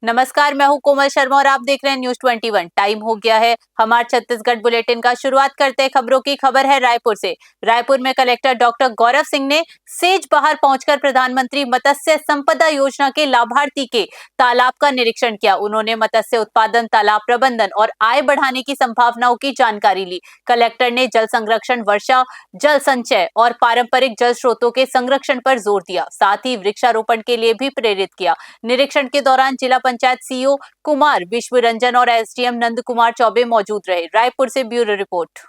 नमस्कार, मैं हूं कोमल शर्मा और आप देख रहे हैं न्यूज 21। टाइम हो गया है हमारे छत्तीसगढ़ बुलेटिन का। शुरुआत करते हैं खबरों की। खबर है रायपुर से। रायपुर में कलेक्टर डॉक्टर गौरव सिंह ने सेज बहार पहुंचकर प्रधानमंत्री मत्स्य संपदा योजना के लाभार्थी के तालाब का निरीक्षण किया। उन्होंने मत्स्य उत्पादन, तालाब प्रबंधन और आय बढ़ाने की संभावनाओं की जानकारी ली। कलेक्टर ने जल संरक्षण, वर्षा जल संचय और पारंपरिक जल स्रोतों के संरक्षण पर जोर दिया। साथ ही वृक्षारोपण के लिए भी प्रेरित किया। निरीक्षण के दौरान जिला पंचायत सीईओ कुमार विश्व रंजन और एसडीएम नंद कुमार चौबे मौजूद रहे। रायपुर से ब्यूरो रिपोर्ट।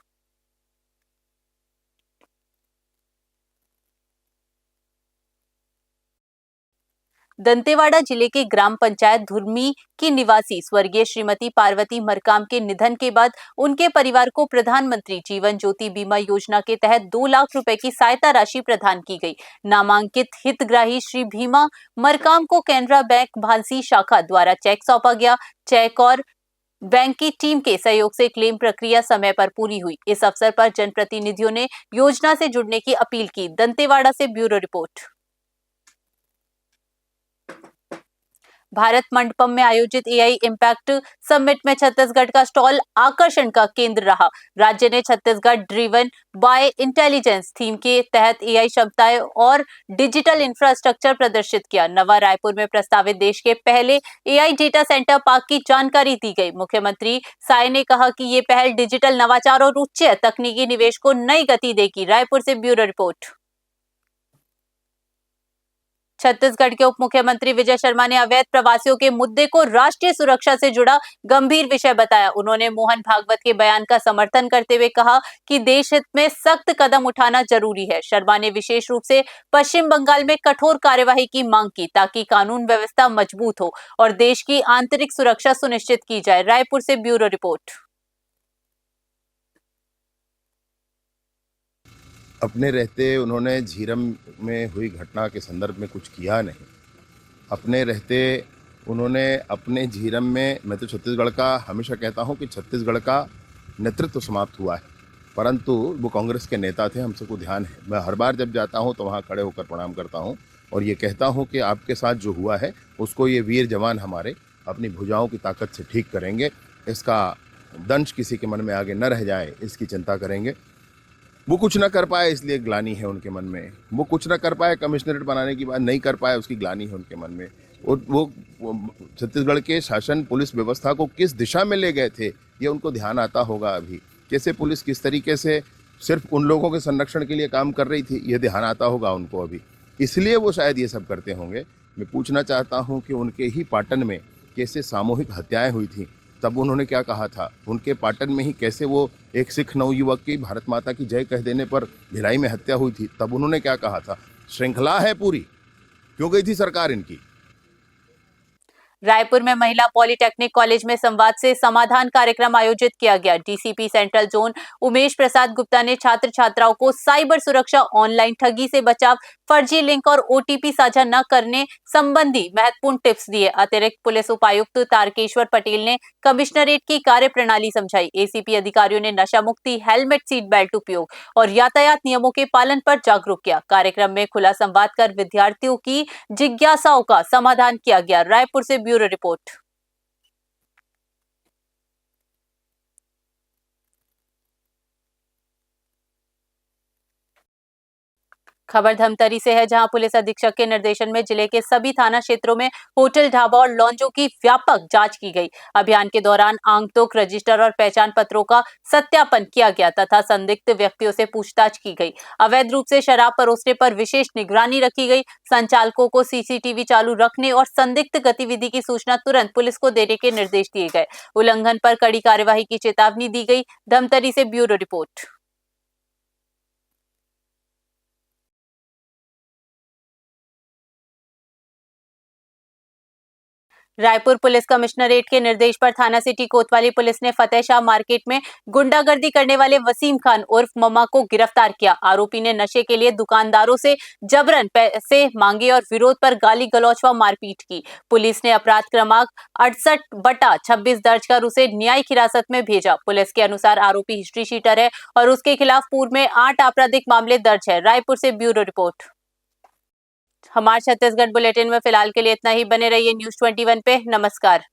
दंतेवाड़ा जिले के ग्राम पंचायत धुर्मी की निवासी स्वर्गीय श्रीमती पार्वती मरकाम के निधन के बाद उनके परिवार को प्रधानमंत्री जीवन ज्योति बीमा योजना के तहत 2 लाख रुपए की सहायता राशि प्रदान की गई। नामांकित हितग्राही श्री भीमा मरकाम को कैनरा बैंक भांसी शाखा द्वारा चेक सौंपा गया। चेक और बैंक की टीम के सहयोग से क्लेम प्रक्रिया समय पर पूरी हुई। इस अवसर पर जनप्रतिनिधियों ने योजना से जुड़ने की अपील की। दंतेवाड़ा से ब्यूरो रिपोर्ट। भारत मंडपम में आयोजित एआई इम्पैक्ट समिट में छत्तीसगढ़ का स्टॉल आकर्षण का केंद्र रहा। राज्य ने Chhattisgarh driven by intelligence theme के तहत एआई क्षमताएं और डिजिटल इंफ्रास्ट्रक्चर प्रदर्शित किया। नवा रायपुर में प्रस्तावित देश के पहले एआई डेटा सेंटर पार्क की जानकारी दी गई। मुख्यमंत्री साय ने कहा कि ये पहल डिजिटल नवाचार और उच्च तकनीकी निवेश को नई गति देगी। रायपुर से ब्यूरो रिपोर्ट। छत्तीसगढ़ के उप मुख्यमंत्री विजय शर्मा ने अवैध प्रवासियों के मुद्दे को राष्ट्रीय सुरक्षा से जुड़ा गंभीर विषय बताया। उन्होंने मोहन भागवत के बयान का समर्थन करते हुए कहा कि देश हित में सख्त कदम उठाना जरूरी है। शर्मा ने विशेष रूप से पश्चिम बंगाल में कठोर कार्यवाही की मांग की ताकि कानून व्यवस्था मजबूत हो और देश की आंतरिक सुरक्षा सुनिश्चित की जाए। रायपुर से ब्यूरो रिपोर्ट। अपने रहते उन्होंने झीरम में हुई घटना के संदर्भ में कुछ किया नहीं। अपने रहते उन्होंने अपने झीरम में, मैं तो छत्तीसगढ़ का हमेशा कहता हूं कि छत्तीसगढ़ का नेतृत्व समाप्त हुआ है, परंतु वो कांग्रेस के नेता थे, हम सबको ध्यान है। मैं हर बार जब जाता हूं तो वहां खड़े होकर प्रणाम करता हूं और ये कहता हूं कि आपके साथ जो हुआ है उसको ये वीर जवान हमारे अपनी भुजाओं की ताकत से ठीक करेंगे। इसका दंश किसी के मन में आगे न रह जाए, इसकी चिंता करेंगे। वो कुछ ना कर पाए इसलिए ग्लानि है उनके मन में। वो कुछ ना कर पाए, कमिश्नरेट बनाने की बात नहीं कर पाए, उसकी ग्लानि है उनके मन में। और वो छत्तीसगढ़ के शासन पुलिस व्यवस्था को किस दिशा में ले गए थे ये उनको ध्यान आता होगा अभी। कैसे पुलिस किस तरीके से सिर्फ उन लोगों के संरक्षण के लिए काम कर रही थी ये ध्यान आता होगा उनको अभी, इसलिए वो शायद ये सब करते होंगे। मैं पूछना चाहता हूँ कि उनके ही पाटन में कैसे सामूहिक हत्याएं हुई थी, तब उन्होंने क्या कहा था? उनके पाटन में ही कैसे वो एक सिख नवयुवक की भारत माता की जय कह देने पर भिलाई में हत्या हुई थी, तब उन्होंने क्या कहा था? श्रृंखला है पूरी, क्यों गई थी सरकार इनकी? रायपुर में महिला पॉलिटेक्निक कॉलेज में संवाद से समाधान कार्यक्रम आयोजित किया गया। DCP central zone Umesh Prasad Gupta ने छात्र छात्राओं को साइबर सुरक्षा, ऑनलाइन ठगी से बचाव, फर्जी लिंक और ओटीपी साझा न करने संबंधी महत्वपूर्ण टिप्स दिए। अतिरिक्त पुलिस उपायुक्त तारकेश्वर पटेल ने कमिश्नरेट की कार्य प्रणाली समझाई। एसीपी अधिकारियों ने नशा मुक्ति, हेलमेट, सीट बेल्ट उपयोग और यातायात नियमों के पालन पर जागरूक किया। कार्यक्रम में खुला संवाद कर विद्यार्थियों की जिज्ञासाओं का समाधान किया गया। रायपुर से ब्यूरो रिपोर्ट। खबर धमतरी से है, जहां पुलिस अधीक्षक के निर्देशन में जिले के सभी थाना क्षेत्रों में होटल, ढाबा और लॉन्जों की व्यापक जांच की गई। अभियान के दौरान आंकतोक, रजिस्टर और पहचान पत्रों का सत्यापन किया गया तथा संदिग्ध व्यक्तियों से पूछताछ की गई। अवैध रूप से शराब परोसने पर विशेष निगरानी रखी गई। संचालकों को सीसीटीवी चालू रखने और संदिग्ध गतिविधि की सूचना तुरंत पुलिस को देने के निर्देश दिए गए। उल्लंघन पर कड़ी कार्यवाही की चेतावनी दी गई। धमतरी से bureau report. Raipur police commissionerate के निर्देश पर थाना सिटी कोतवाली पुलिस ने फतेह शाह मार्केट में गुंडागर्दी करने वाले वसीम खान उर्फ मम्मा को गिरफ्तार किया। आरोपी ने नशे के लिए दुकानदारों से जबरन पैसे मांगे और विरोध पर गाली गलौच व मारपीट की। पुलिस ने अपराध क्रमांक 68/26 दर्ज कर उसे न्यायिक हिरासत में भेजा। पुलिस के अनुसार आरोपी हिस्ट्री शीटर है और उसके खिलाफ पूर्व में 8 आपराधिक मामले दर्ज है। रायपुर से ब्यूरो रिपोर्ट। हमारे छत्तीसगढ़ बुलेटिन में फिलहाल के लिए इतना ही। बने रहिए न्यूज़ 21 पे। नमस्कार।